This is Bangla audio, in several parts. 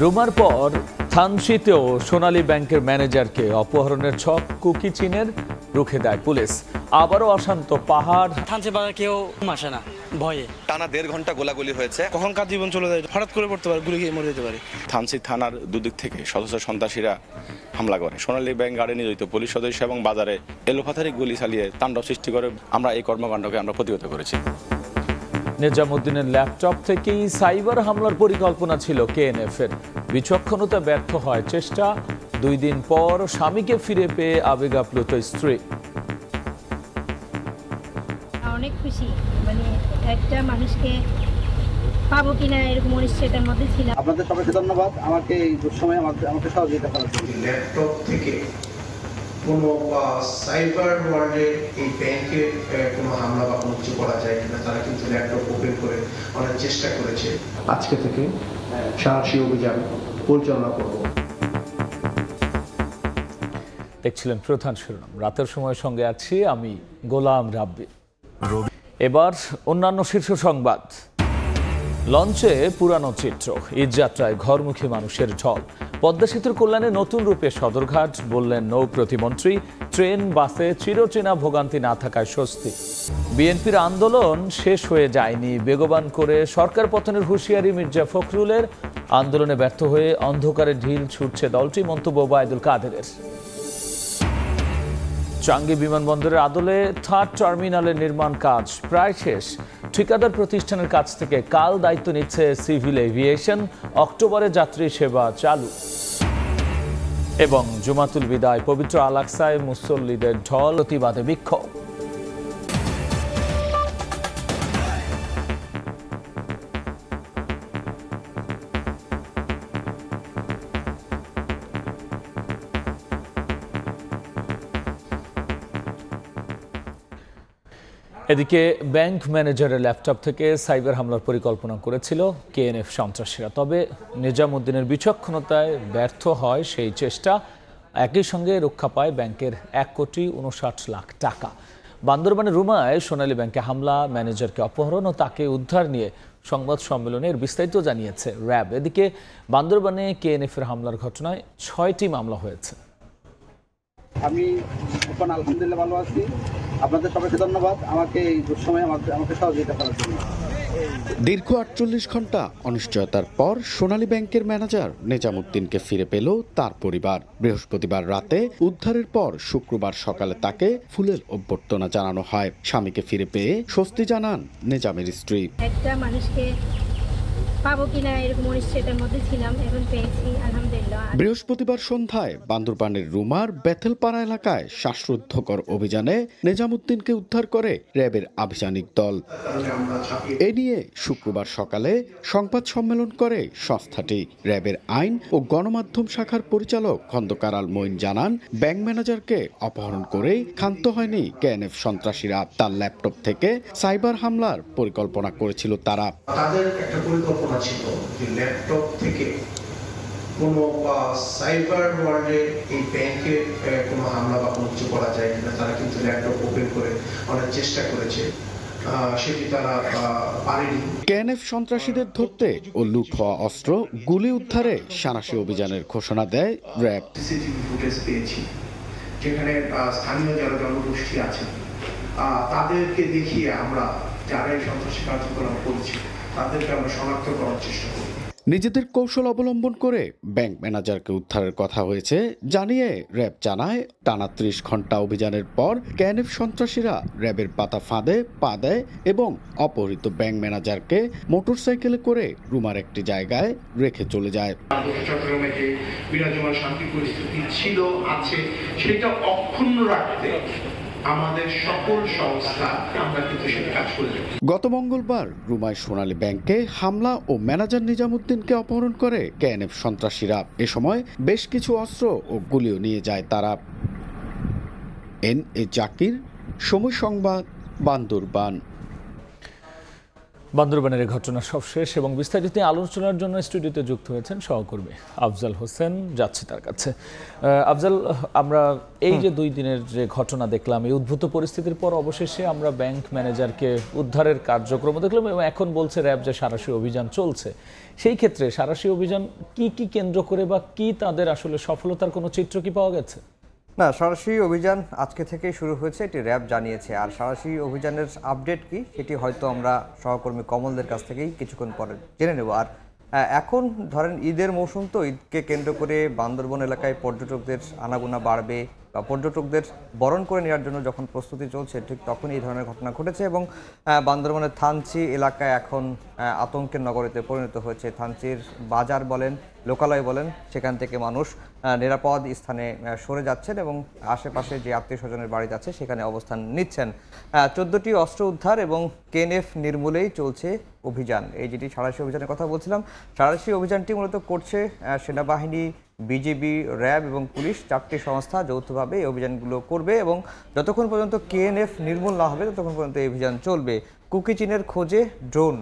রুমার পর থানচিতেও সোনালী ব্যাংকের ম্যানেজারকে অপহরণের ছক কুকি চিনের রুখে দেয় পুলিশ। আবারও অশান্ত পাহাড়। থানচি বাজার কেউ আসে না ভয়ে। টানা 1.5 ঘন্টা গোলাগুলি হয়েছে। কখন কার জীবন চলে যায় হঠাৎ করে পড়তে পারে, গুলি খেয়ে মরে যেতে পারে। থানচি থানার দুদিক থেকে সদস্য সন্ত্রাসীরা হামলা করে সোনালী ব্যাংক গার্ডে নিয়োজিত পুলিশ সদস্য এবং বাজারে এলোপাথারি গুলি চালিয়ে তাণ্ডব সৃষ্টি করে আমরা এই কর্মকাণ্ডকে প্রতিহত করেছি। নিজামুদ্দিনের ল্যাপটপ থেকেই সাইবার হামলার পরিকল্পনা ছিল কেএনএফ-এর। বিচক্ষণতা ব্যর্থ হয় চেষ্টা। 2 দিন পর স্বামীকে ফিরে পেয়ে আবেগ আপ্লুত স্ত্রী। অনেক খুশি, মানে একটা মানুষকে পাবো কিনা এরকম অনিশ্চয়তার মধ্যে ছিলাম। আপনাদের সবাইকে ধন্যবাদ আমাকে এই সময় আমাকে সহযোগিতা করার জন্য। ল্যাপটপ থেকে কোনো সাইবার ওয়ার্ল্ডের এই ব্যাংকে কোনো হামলা বা কোনো কিছু করা যায় কিনা তারা কিন্তু ল্যাপটপ ওপেন করে অনেক চেষ্টা করেছে। আজকে থেকে সাহসী অভিযান পরিচালনা করব। দেখছিলেন প্রধান শিরোনাম। রাতের সময় সঙ্গে আছি আমি গোলাম রাব্বি। এবার অন্যান্য শীর্ষ সংবাদ। লঞ্চে পুরানো চিত্র, ঈদযাত্রায় ঘরমুখী মানুষের ঢল। পদ্মা সেতুর কল্যাণে নতুন রূপে সদরঘাট, বললেন নৌ প্রতিমন্ত্রী। ট্রেন বাসে চিরচেনা ভোগান্তি না থাকায় স্বস্তি। বিএনপির আন্দোলন শেষ হয়ে যায়নি, বেগবান করে সরকার পতনের হুঁশিয়ারি মির্জা ফখরুলের। আন্দোলনে ব্যর্থ হয়ে অন্ধকারে ঢিল ছুটছে দলটি, মন্তব্য ওবায়দুল কাদেরের। চাঙ্গি বিমানবন্দরের আদলে 3rd টার্মিনালের নির্মাণ কাজ প্রায় শেষ। ঠিকাদার প্রতিষ্ঠানের কাছ থেকে কাল দায়িত্ব নিচ্ছে সিভিল এভিয়েশন। অক্টোবরে যাত্রী সেবা চালু। এবং জুমাতুল বিদায়, পবিত্র আল-আকসায় মুসল্লিদের ঢল, প্রতিবাদে বিক্ষোভ। এদিকে ব্যাংক ম্যানেজারের ল্যাপটপ থেকে সাইবার হামলার পরিকল্পনা করেছিল কেএনএফ সন্ত্রাসীরা। তবে নিজামুদ্দিনের বিচক্ষণতায় ব্যর্থ হয় সেই চেষ্টা। একই সঙ্গে রক্ষা পায় ব্যাংকের 1,59,00,000 টাকা। বান্দরবানের রুমায় সোনালী ব্যাংকে হামলা, ম্যানেজারকে অপহরণ ও তাকে উদ্ধার নিয়ে সংবাদ সম্মেলনের বিস্তারিত জানিয়েছে র্যাব। এদিকে বান্দরবানে কেএনএফের হামলার ঘটনায় 6টি মামলা হয়েছে। আমি এখন আলহামদুলিল্লাহ ভালো আছি। আপনাদের সবাইকে ধন্যবাদ আমাকে এই সময় আমাকে সহযোগিতা করার জন্য। দীর্ঘ 48 ঘন্টা অনিশ্চয়তার পর সোনালী ব্যাংকের ম্যানেজার নিজামুদ্দিনকে ফিরে পেল তার পরিবার। বৃহস্পতিবার রাতে উদ্ধারের পর শুক্রবার সকালে তাকে ফুলের অভ্যর্থনা জানানো হয়। স্বামীকে ফিরে পেয়ে স্বস্তি জানান নিজামের স্ত্রী। একটা মানুষকে পাবো কিনা এরকম অনিশ্চয়তার মধ্যে ছিলাম, এখন পেয়েছি আলহামদুলিল্লাহ। বৃহস্পতিবার সন্ধ্যায় বান্দরবানের রুমার বেথেলপাড়া এলাকায় শ্বাসরুদ্ধকর অভিযানে নিজামুদ্দিনকে উদ্ধার করে র্যাবের আভিযানিক দল। এ নিয়ে শুক্রবার সকালে সংবাদ সম্মেলন করে সংস্থাটি। র্যাবের আইন ও গণমাধ্যম শাখার পরিচালক খন্দকার আল মঈন জানান, ব্যাংক ম্যানেজারকে অপহরণ করেই ক্ষান্ত হয়নি কেএনএফ সন্ত্রাসীরা। তার ল্যাপটপ থেকে সাইবার হামলার পরিকল্পনা করেছিল তারা। তাদের একটা পরিকল্পনা ছিল যে ল্যাপটপ থেকে কোনো সাইবার ওয়ার্ল্ডের এই ব্যাংকে কোনো হামলা বা কোনো কিছু করা যায় কিনা তারা কিন্তু ল্যাপটপ ওপেন করে অনেক চেষ্টা করেছে, সেটি তারা পারেনি। কেএনএফ সন্ত্রাসীদের ধরতে ও লুট হওয়া অস্ত্র, গুলি উদ্ধারে সাঁড়াশি অভিযানের ঘোষণা দেয় র্যাব। সিসিটিভি ফুটেজ পেয়েছি যেখানে স্থানীয় যারা জনগোষ্ঠী আছেন তাদেরকে দেখিয়ে আমরা যারা এই সন্ত্রাসী কার্যক্রম করছি তাদেরকে আমরা শনাক্ত করার চেষ্টা করি। নিজেদের কৌশল অবলম্বন করে ব্যাংক ম্যানেজারকে উদ্ধারের কথা হয়েছে জানিয়ে র্যাব জানায়, টানা 30 ঘন্টা অভিযানের পর কেএনএফ সন্ত্রাসীরা র্যাবের পাতা ফাঁদে পা দেয় এবং অপহৃত ব্যাংক ম্যানেজারকে মোটরসাইকেলে করে রুমার একটি জায়গায় রেখে চলে যায়। চট্টগ্রামে যে বিরাজমান শান্তি পরিস্থিতি ছিল আছে সেটা অক্ষুণ্ণ রাখতে আমাদের সকল সংস্থা আমরা কিন্তু সেটা কাজ করে যাচ্ছি। গত মঙ্গলবার রুমায় সোনালী ব্যাংকে হামলা ও ম্যানেজার নিজামুদ্দিনকে অপহরণ করে কেএনএফ সন্ত্রাসীরা। এ সময় বেশ কিছু অস্ত্র ও গুলিও নিয়ে যায় তারা। এন এ জাকির, সময় সংবাদ, বান্দরবান। বান্দরবানের এই ঘটনা সবশেষ এবং বিস্তারিত আলোচনার জন্য স্টুডিওতে যুক্ত হয়েছেন সহকর্মী আফজাল হোসেন। যাচ্ছি তার কাছে। আফজাল, আমরা এই যে 2 দিনের যে ঘটনা দেখলাম, এই উদ্ভূত পরিস্থিতির পর অবশেষে আমরা ব্যাংক ম্যানেজারকে উদ্ধারের কার্যক্রম দেখলাম এবং এখন বলছে র্যাব যে সাঁড়াশি অভিযান চলছে। সেই ক্ষেত্রে সাঁড়াশি অভিযান কি কেন্দ্র করে বা কি তাদের আসলে সফলতার কোনো চিত্র কি পাওয়া গেছে? না, সাঁড়াশি অভিযান আজকে থেকেই শুরু হয়েছে, এটি র্যাব জানিয়েছে। আর সাঁড়াশি অভিযানের আপডেট কি সেটি হয়তো আমরা সহকর্মী কমলদের কাছ থেকেই কিছুক্ষণ পরে জেনে নেব। আর এখন ধরেন ঈদের মৌসুম, তো ঈদকে কেন্দ্র করে বান্দরবন এলাকায় পর্যটকদের আনাগোনা বাড়বে বা পর্যটকদের বরণ করে নেওয়ার জন্য যখন প্রস্তুতি চলছে ঠিক তখনই এই ধরনের ঘটনা ঘটেছে এবং বান্দরবনের থানচি এলাকায় এখন আতঙ্কের নগরীতে পরিণত হয়েছে। থানচির বাজার বলেন, লোকালয় বলেন, সেখান থেকে মানুষ নিরাপদ স্থানে সরে যাচ্ছেন এবং আশেপাশে যে আত্মীয় স্বজনের বাড়ি যাচ্ছে সেখানে অবস্থান নিচ্ছেন। 14টি অস্ত্র উদ্ধার এবং কেএনএফ নির্মূলেই চলছে অভিযান। এই যেটি সাঁড়াশি অভিযানের কথা বলছিলাম, সাঁড়াশি অভিযানটি মূলত করছে সেনাবাহিনী, বিজিবি, র্যাব এবং পুলিশ, 4টি সংস্থা যৌথভাবে এই অভিযানগুলো করবে এবং যতক্ষণ পর্যন্ত কেএনএফ নির্মূল না হবে ততক্ষণ পর্যন্ত এই অভিযান চলবে। কুকিচিনের খোঁজে ড্রোন।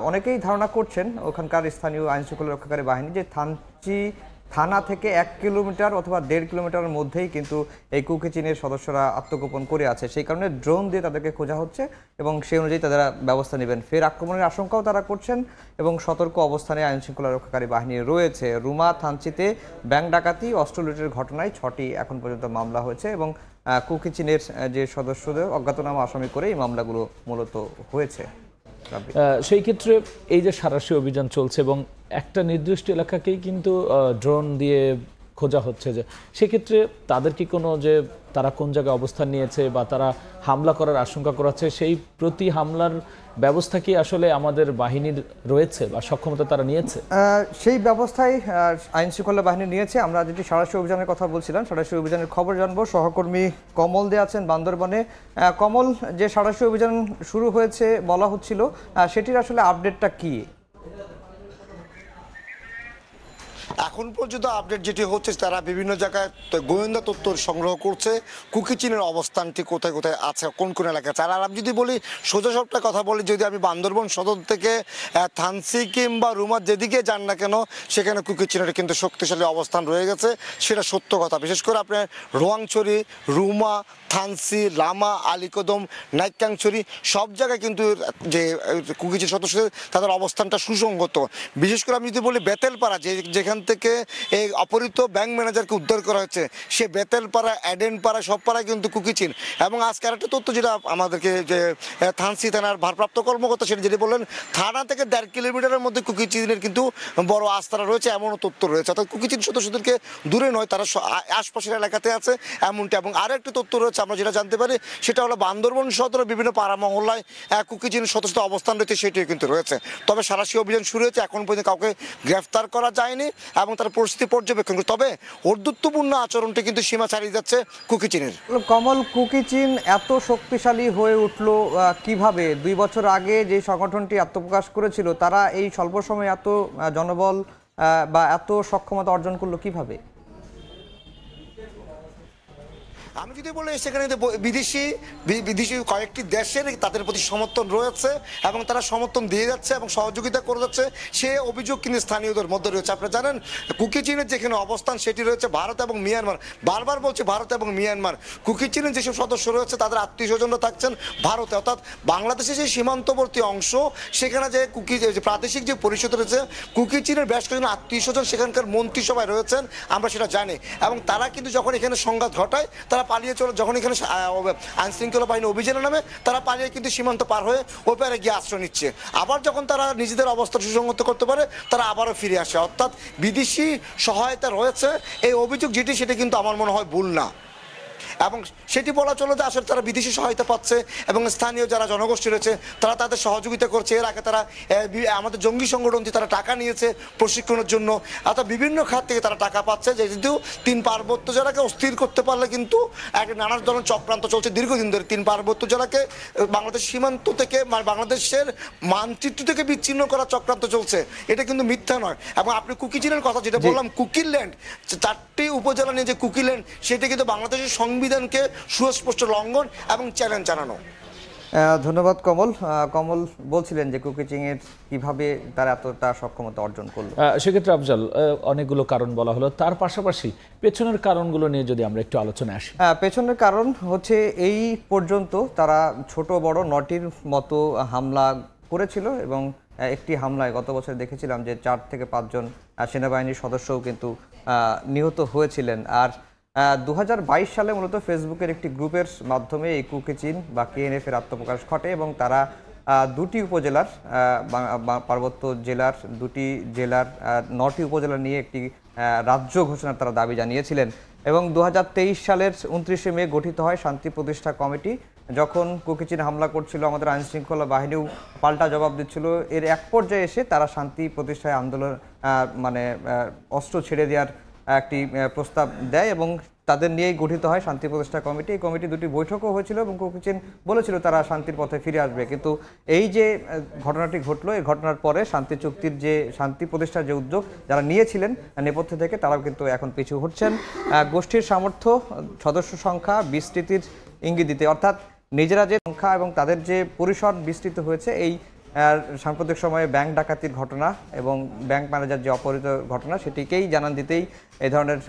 অনেকেই ধারণা করছেন ওখানকার স্থানীয় আইনশৃঙ্খলা রক্ষাকারী বাহিনী যে থানচি থানা থেকে 1 কিলোমিটার অথবা 1.5 কিলোমিটারের মধ্যেই কিন্তু এই কুকিচিনের সদস্যরা আত্মগোপন করে আছে, সেই কারণে ড্রোন দিয়ে তাদেরকে খোঁজা হচ্ছে এবং সেই অনুযায়ী তারা ব্যবস্থা নেবেন। ফের আক্রমণের আশঙ্কাও তারা করছেন এবং সতর্ক অবস্থানে আইনশৃঙ্খলা রক্ষাকারী বাহিনী রয়েছে। রুমা থানচিতে ব্যাংক ডাকাতি, অস্ত্র লুটের ঘটনায় 6টি এখন পর্যন্ত মামলা হয়েছে এবং কুকিচিনের যে সদস্যদের অজ্ঞাতনামা আসামি করে এই মামলাগুলো মূলত হয়েছে। সেই ক্ষেত্রে এই যে সাঁড়াশি অভিযান চলছে এবং একটা নির্দিষ্ট এলাকাকেই কিন্তু ড্রোন দিয়ে খোঁজা হচ্ছে, যে সেক্ষেত্রে তাদের কি কোনো যে তারা কোন জায়গায় অবস্থান নিয়েছে বা তারা হামলা করার আশঙ্কা করাচ্ছে, সেই প্রতি হামলার ব্যবস্থা কি আসলে আমাদের বাহিনীর রয়েছে বা সক্ষমতা তারা নিয়েছে? সেই ব্যবস্থায় আইনশৃঙ্খলা বাহিনী নিয়েছে। আমরা যেটি সাঁড়াশি অভিযানের কথা বলছিলাম, সাঁড়াশি অভিযানের খবর জানবো। সহকর্মী কমল দে আছেন বান্দরবনে। কমল, যে সাঁড়াশি অভিযান শুরু হয়েছে বলা হচ্ছিল, সেটির আসলে আপডেটটা কি? এখন পর্যন্ত আপডেট যেটি হচ্ছে, তারা বিভিন্ন জায়গায় গোয়েন্দা তথ্য সংগ্রহ করছে, কুকিচিনের অবস্থানটি কোথায় কোথায় আছে, কোন কোন এলাকায় আছে। আর আমি যদি বলি সোজা সবটা কথা বলি, যদি আমি বান্দরবন সদর থেকে থানসি কিংবা রুমার যেদিকে যান না কেন সেখানে কুকিচিনের কিন্তু শক্তিশালী অবস্থান রয়ে গেছে, সেটা সত্য কথা। বিশেষ করে আপনার রোয়াংছড়ি, রুমা, থানসি, লামা, আলিকদম, নাইক্যাংছড়ি সব জায়গায় কিন্তু যে কুকিচিন সদস্যদের তাদের অবস্থানটা সুসংগত। বিশেষ করে আমি যদি বলি বেতেলপাড়া, যেখান থেকে এই অপহৃত ব্যাংক ম্যানেজারকে উদ্ধার করা হয়েছে, সে বেতেলপাড়া, এডেনপাড়া সব পাড়ায় কিন্তু কুকিচিন। এবং আজকে আরেকটা তথ্য যেটা আমাদেরকে যে থানসি থানার ভারপ্রাপ্ত কর্মকর্তা সেটা যেটি বললেন, থানা থেকে 1.5 কিলোমিটারের মধ্যে কুকিচিনের কিন্তু বড় আস্থারা রয়েছে, এমনও তথ্য রয়েছে। অর্থাৎ কুকিচিন সদস্যদেরকে দূরে নয়, তারা আশপাশের এলাকাতে আছে এমনটা। এবং আরও একটি তথ্য রয়েছে আমরা যেটা জানতে পারি, সেটা হলো বান্দরবন সদরের বিভিন্ন পাড়া মহল্লায় কুকিচিন সদস্যদের অবস্থান রয়েছে, সেটিও কিন্তু রয়েছে। তবে সাঁড়াশি অভিযান শুরু হয়েছে, এখন পর্যন্ত কাউকে গ্রেফতার করা যায়নি এবং তার পরিস্থিতি পর্যবেক্ষণ করে। তবে ঔদ্ধত্যপূর্ণ আচরণটি কিন্তু সীমা ছাড়িয়ে যাচ্ছে কুকিচিনের। কমল, কুকিচিন এত শক্তিশালী হয়ে উঠলো কিভাবে? 2 বছর আগে যে সংগঠনটি আত্মপ্রকাশ করেছিল, তারা এই স্বল্প সময়ে এত জনবল বা এত সক্ষমতা অর্জন করলো কিভাবে? আমি যদি বলি সেখানে বিদেশি কয়েকটি দেশের তাদের প্রতি সমর্থন রয়েছে এবং তারা সমর্থন দিয়ে যাচ্ছে এবং সহযোগিতা করে যাচ্ছে, সে অভিযোগ কিন্তু স্থানীয়দের মধ্যে রয়েছে। আপনারা জানেন কুকিচিনের যেখানে অবস্থান সেটি রয়েছে ভারত এবং মিয়ানমার। বারবার বলছে ভারত এবং মিয়ানমার। কুকিচিনের যেসব সদস্য রয়েছে তাদের আত্মীয় স্বজনরা থাকছেন ভারতে, অর্থাৎ বাংলাদেশের যে সীমান্তবর্তী অংশ, সেখানে যে প্রাদেশিক যে পরিষদ রয়েছে, কুকিচিনের বেশ কয়েকজন আত্মীয় স্বজন সেখানকার মন্ত্রিসভায় রয়েছেন, আমরা সেটা জানি। এবং তারা কিন্তু যখন এখানে সংঘাত ঘটায় তারা পালিয়ে চলে, যখন এখানে আইনশৃঙ্খলা বাহিনী অভিযানের নামে তারা পালিয়ে কিন্তু সীমান্ত পার হয়ে ওই পারে গিয়ে আশ্রয় নিচ্ছে। আবার যখন তারা নিজেদের অবস্থা সুসংগত করতে পারে তারা আবারও ফিরে আসে। অর্থাৎ বিদেশি সহায়তা রয়েছে, এই অভিযোগ যেটি সেটা কিন্তু আমার মনে হয় ভুল না। এবং সেটি বলা চলে যে আসলে তারা বিদেশি সহায়তা পাচ্ছে এবং স্থানীয় যারা জনগোষ্ঠী রয়েছে তারা তাদের সহযোগিতা করছে। এর আগে তারা আমাদের জঙ্গি সংগঠন থেকে তারা টাকা নিয়েছে প্রশিক্ষণের জন্য, অর্থাৎ বিভিন্ন খাত থেকে তারা টাকা পাচ্ছে। যেহেতু 3 পার্বত্য জেলাকে অস্থির করতে পারলে কিন্তু একটা নানা ধরনের চক্রান্ত চলছে দীর্ঘদিন ধরে। 3 পার্বত্য জেলাকে বাংলাদেশ সীমান্ত থেকে বাংলাদেশের মানচিত্র থেকে বিচ্ছিন্ন করার চক্রান্ত চলছে, এটা কিন্তু মিথ্যা নয়। এবং আপনি কুকিচিনের কথা যেটা বললাম, কুকিল্যান্ড, 4টি উপজেলা নিয়ে যে কুকিল্যান্ড, সেটা কিন্তু বাংলাদেশের সংবিধানকে সুস্পষ্ট লঙ্ঘন এবং চ্যালেঞ্জ জানানো। ধন্যবাদ কমল। কমল বলছিলেন যে কুকিচিংয়ের কিভাবে তারা এতটা সক্ষমতা অর্জন করলো। সেক্ষেত্রে আফজাল, অনেকগুলো কারণ বলা হলো, তার পাশাপাশি পেছনের কারণগুলো নিয়ে যদি আমরা একটু আলোচনায় আসি। পেছনের কারণ হচ্ছে এই পর্যন্ত তারা ছোট বড় 9টির মতো হামলা করেছিল এবং একটি হামলায় গত বছর দেখেছিলাম যে 4 থেকে 5 জন সেনাবাহিনীর সদস্যও কিন্তু নিহত হয়েছিলেন। আর 2022 সালে মূলত ফেসবুকের একটি গ্রুপের মাধ্যমে এই কুকিচিন বা কেএনএফ এর আত্মপ্রকাশ ঘটে এবং তারা 2টি উপজেলার পার্বত্য জেলার 2টি জেলার 9টি উপজেলা নিয়ে একটি রাজ্য ঘোষণার তারা দাবি জানিয়েছিলেন এবং 2023 সালের 29শে মে গঠিত হয় শান্তি প্রতিষ্ঠা কমিটি। যখন কুকিচিন হামলা করছিল আমাদের আইনশৃঙ্খলা বাহিনীও পাল্টা জবাব দিচ্ছিল। এর এক পর্যায়ে এসে তারা শান্তি প্রতিষ্ঠায় আন্দোলন অস্ত্র ছেড়ে দেওয়ার একটি প্রস্তাব দেয় এবং তাদের নিয়েই গঠিত হয় শান্তি প্রতিষ্ঠা কমিটি। এই কমিটি 2টি বৈঠকও হয়েছিল এবং কুকিচিন বলেছিল তারা শান্তির পথে ফিরে আসবে, কিন্তু এই যে ঘটনাটি ঘটলো এই ঘটনার পরে শান্তি চুক্তির যে শান্তি প্রতিষ্ঠার যে উদ্যোগ যারা নিয়েছিলেন নেপথ্যে থেকে তারাও কিন্তু এখন পিছু হটছেন। গোষ্ঠীর সামর্থ্য, সদস্য সংখ্যা বিস্তৃতির ইঙ্গিত দিতে, অর্থাৎ নিজেরা যে সংখ্যা এবং তাদের যে পরিসর বিস্তৃত হয়েছে এই সাম্প্রতিক সময়ে ব্যাংক ডাকাতির ঘটনা এবং ব্যাংক ম্যানেজার যে অপহৃত ঘটনা সেটিকেই জানান দিতেই এই ধরনের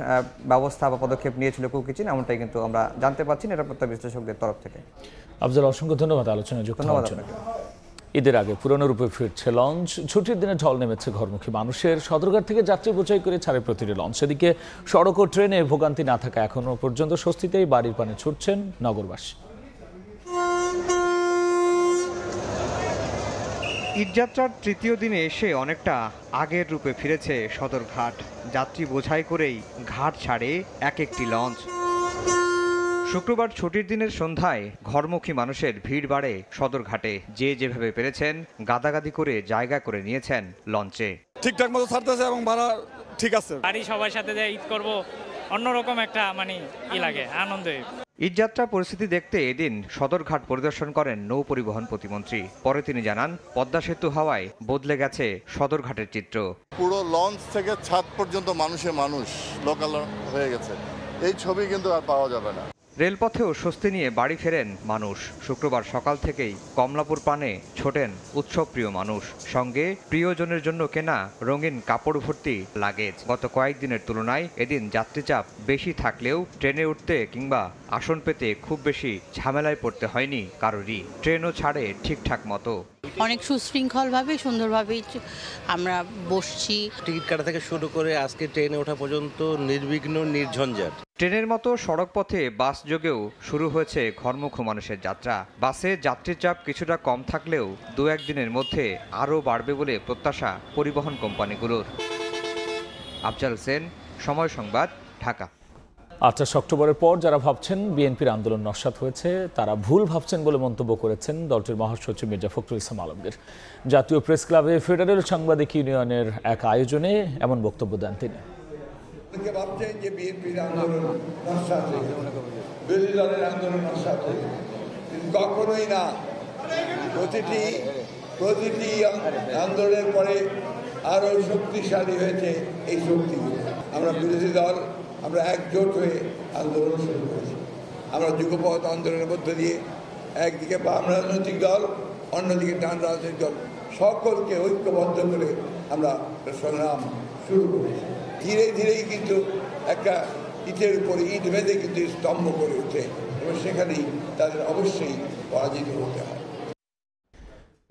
ব্যবস্থা বা পদক্ষেপ নিয়েছিল কুকিচিন, এমনটাই কিন্তু আমরা জানতে পারছি নিরাপত্তা বিশ্লেষকদের তরফ থেকে। আফজাল, অসংখ্য ধন্যবাদ আলোচনায় যুক্ত হওয়ার জন্য। ঈদের আগে পুরনো রূপে ফিরছে লঞ্চ। ছুটির দিনে ঢল নেমেছে ঘরমুখী মানুষের। সদরঘাট থেকে যাত্রী বোঝাই করে ছাড়ে প্রতিটি লঞ্চ। এদিকে সড়ক ও ট্রেনে ভোগান্তি না থাকা এখনো পর্যন্ত স্বস্তিতেই বাড়ির পানে ছুটছেন নগরবাসী। ঈদযাত্রার তৃতীয় দিনে এসে অনেকটা আগের রূপে ফিরেছে সদরঘাট। যাত্রী বোঝাই করেই ঘাট ছাড়ে এক একটি লঞ্চ। শুক্রবার ছুটির দিনের সন্ধ্যায় ঘরমুখী মানুষের ভিড় বাড়ে সদরঘাটে। যে যেভাবে পেরেছেন গাদাগাদি করে জায়গা করে নিয়েছেন লঞ্চে। ঠিকঠাক মতো ছাড়তেছে এবং ভাড়া ঠিক আছে। বাড়ি সবার সাথে যে ঈদ করব অন্যরকম একটা লাগে আনন্দে। ঈদযাত্রা পরিস্থিতি দেখতে এদিন সদরঘাট পরিদর্শন করেন নৌ পরিবহন প্রতিমন্ত্রী। পরে তিনি জানান পদ্মা সেতু হওয়ায় বদলে গেছে সদরঘাটের চিত্র। পুরো লঞ্চ থেকে ছাদ পর্যন্ত মানুষ লোকাল হয়ে গেছে, এই ছবি কিন্তু আর পাওয়া যাবে না। রেলপথেও স্বস্তি নিয়ে বাড়ি ফেরেন মানুষ। শুক্রবার সকাল থেকেই কমলাপুর পানে ছোটেন উৎসবপ্রিয় মানুষ, সঙ্গে প্রিয়জনের জন্য কেনা রঙিন কাপড় ভর্তি লাগেজ। গত কয়েকদিনের তুলনায় এদিন যাত্রীচাপ বেশি থাকলেও ট্রেনে উঠতে কিংবা আসন পেতে খুব বেশি ঝামেলায় পড়তে হয়নি কারোরই। ট্রেনও ছাড়ে ঠিকঠাক মতো। অনেক সুশৃঙ্খলভাবে সুন্দরভাবে আমরা বসছি। টিকিট কাটা থেকে শুরু করে আজকে ট্রেনে ওঠা পর্যন্ত নির্বিঘ্ন নির্ঝঞ্ঝাট। ট্রেনের মতো সড়ক পথে বাস যোগেও শুরু হয়েছে ঘরমুখী মানুষের যাত্রা। বাসে যাত্রীর চাপ কিছুটা কম থাকলেও 2-1 দিনের মধ্যে আরও বাড়বে বলে প্রত্যাশা পরিবহন কোম্পানিগুলোর। আফজাল সেন, সময় সংবাদ, ঢাকা। 28 অক্টোবরের পর যারা ভাবছেন বিএনপির আন্দোলন নস্যাৎ হয়েছে তারা ভুল ভাবছেন বলে মন্তব্য করেছেন দলটির মহাসচিব মির্জা ফখরুল ইসলাম আলমগীর। জাতীয় প্রেস ক্লাবে ফেডারেল সাংবাদিক ইউনিয়নের এক আয়োজনে এমন বক্তব্য দেন তিনি। ভাবছেন যে বিএনপির আন্দোলন নস্যাৎ হয়েছে, বিরোধী দলের আন্দোলন নস্যাৎ হয়েছে, কিন্তু কখনোই না। প্রতিটি আন্দোলনের পরে আরো শক্তিশালী হয়েছে এই শক্তিগুলো। আমরা বিরোধী দল আমরা একজোট হয়ে আন্দোলন শুরু করেছি। আমরা যুগপৎ আন্দোলনের মধ্য দিয়ে একদিকে বাম রাজনৈতিক দল, অন্যদিকে ডান রাজনৈতিক দল সকলকে ঐক্যবদ্ধ করে আমরা সংগ্রাম শুরু করেছি। ধীরে ধীরেই কিন্তু একটা ইটের উপরে ইট বেঁধে কিন্তু স্তম্ভ করে ওঠে এবং সেখানেই তাদের অবশ্যই পরাজিত হতে হয়।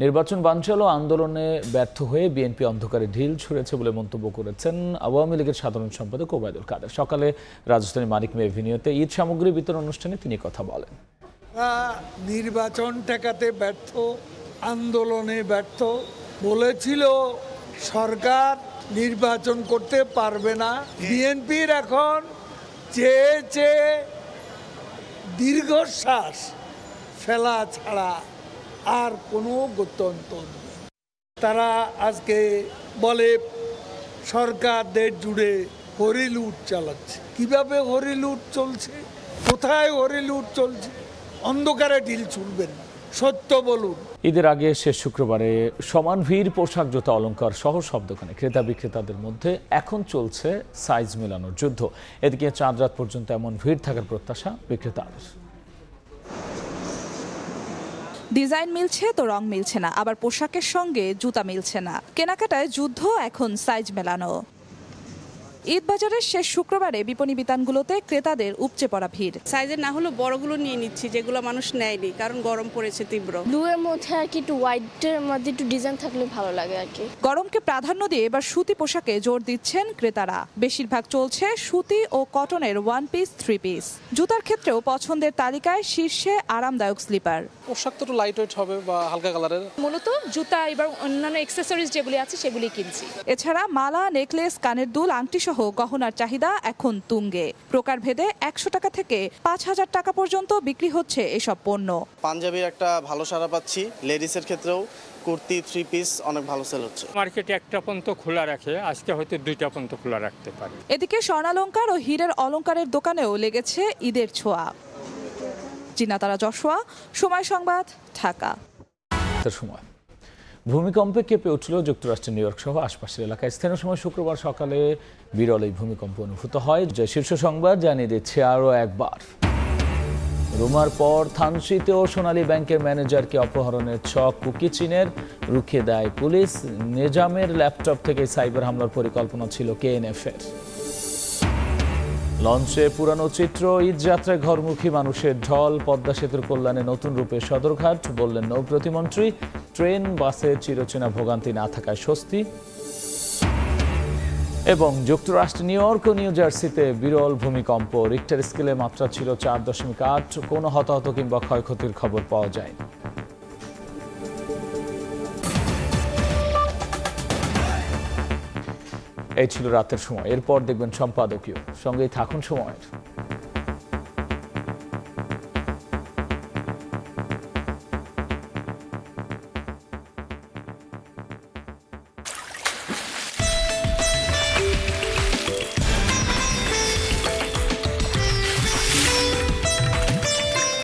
নির্বাচন বানচাল ও আন্দোলনে ব্যর্থ হয়ে বিএনপি অন্ধকারে ঢিল ছুঁড়েছে বলে মন্তব্য করেছেন আওয়ামী লীগের সাধারণ সম্পাদক ওবায়দুল কাদের। সকালে রাজধানীর মানিক মে এভিনিউতে ঈদ সামগ্রী বিতরণ অনুষ্ঠানে তিনি কথা বলেন। নির্বাচন ঠেকাতে ব্যর্থ, আন্দোলনে ব্যর্থ। বলেছিল সরকার নির্বাচন করতে পারবে না। বিএনপির এখন চেয়ে দীর্ঘশ্বাস ফেলা ছাড়া আর কোনো গত্যন্তর নেই। তারা আজকে বলে সরকার দেশ জুড়ে হরিলুট চালাচ্ছে। কিভাবে হরিলুট চলছে, কোথায় হরিলুট চলছে? অন্ধকারে ঢিল ছুড়বেন, সত্য বলুন। ঈদের আগে শেষ শুক্রবারে সমান ভিড় পোশাক, জুতা, অলংকার সহ সব দোকানে ক্রেতা বিক্রেতাদের মধ্যে এখন চলছে সাইজ মেলানোর যুদ্ধ। এদিকে চাঁদ রাত পর্যন্ত এমন ভিড় থাকার প্রত্যাশা বিক্রেতাদের। ডিজাইন মিলছে তো রং মিলছে না, আবার পোশাকের সঙ্গে জুতা মিলছে না। কেনাকাটায় যুদ্ধ, এখন সাইজ মেলানো। ঈদ বাজারের শেষ শুক্রবারে বিপণী বিতানগুলোতে ক্রেতাদের উপচে পড়া ভিড়। সাইজের না হলো বড়গুলো নিয়ে নিচ্ছি, যেগুলো মানুষ নেয়নি, কারণ গরম পড়েছে তীব্র। ব্লু এর মধ্যে আর কি একটু হোয়াইটের মধ্যে একটু ডিজাইন থাকলে ভালো লাগে আর কি। গরমকে প্রাধান্য দিয়ে এবার সুতি পোশাকে জোর দিচ্ছেন ক্রেতারা। বেশিরভাগ চলছে সুতি ও কটনের 1 পিস 3 পিস। জুতার ক্ষেত্রেও পছন্দের তালিকায় শীর্ষে আরামদায়ক স্লিপার। পোশাক তো লাইট ওয়েট হবে বা হালকা কালারের। মূলত জুতা এবার অন্যান্য অ্যাকসেসরিজ যেগুলি আছে সেগুলি কিনছি। এছাড়া মালা, নেকলেস, কানের দুল, আংটি সহ গহনার চাহিদা এখন তুঙ্গে। প্রকারভেদে 100 টাকা থেকে 5000 টাকা পর্যন্ত বিক্রি হচ্ছে এসব পণ্য। পাঞ্জাবির একটা ভালো সাড়া পাচ্ছি, লেডিসের ক্ষেত্রেও কুর্তি 3 পিস অনেক ভালো সেল হচ্ছে। মার্কেটে একটা পর্যন্ত খোলা রাখে, আজকে হয়তো 2টা পর্যন্ত খোলা রাখতে পারে। এদিকে স্বর্ণালংকার ও হীরের অলংকারের দোকানেও লেগেছে ঈদের ছোঁয়া। জিনাতারা যশোয়া, সময় সংবাদ, ঢাকা। সময় ভূমিকম্পে কেঁপে উঠল যুক্তরাষ্ট্রের নিউ ইয়র্ক সহ আশপাশের এলাকায়। স্থানীয় সময় শুক্রবার সকালে বিরল এই ভূমিকম্প অনুভূত হয়। যে শীর্ষ সংবাদ জানিয়ে দিচ্ছে আরও একবার, রুমার পর থানচিতে ও সোনালী ব্যাংকের ম্যানেজারকে অপহরণের ছক কুকি চীনের রুখে দেয় পুলিশ। নিজামের ল্যাপটপ থেকে সাইবার হামলার পরিকল্পনা ছিল কেএনএফ-এর। লঞ্চে পুরানো চিত্র, ঈদ যাত্রায় ঘরমুখী মানুষের ঢল। পদ্মা সেতুর কল্যাণে নতুন রূপে সদরঘাট, বললেন নৌ প্রতিমন্ত্রী। ট্রেন বাসে চিরচেনা ভোগান্তি না থাকায় স্বস্তি। এবং যুক্তরাষ্ট্র নিউ ইয়র্ক ও নিউ জার্সিতে বিরল ভূমিকম্প। রিক্টার স্কেলে মাত্রা ছিল 4.8। কোনো হতাহত কিংবা ক্ষয়ক্ষতির খবর পাওয়া যায়নি। এই ছিল রাতের সময়। এরপর দেখবেন সম্পাদকীয়। সঙ্গেই থাকুন সময়ের।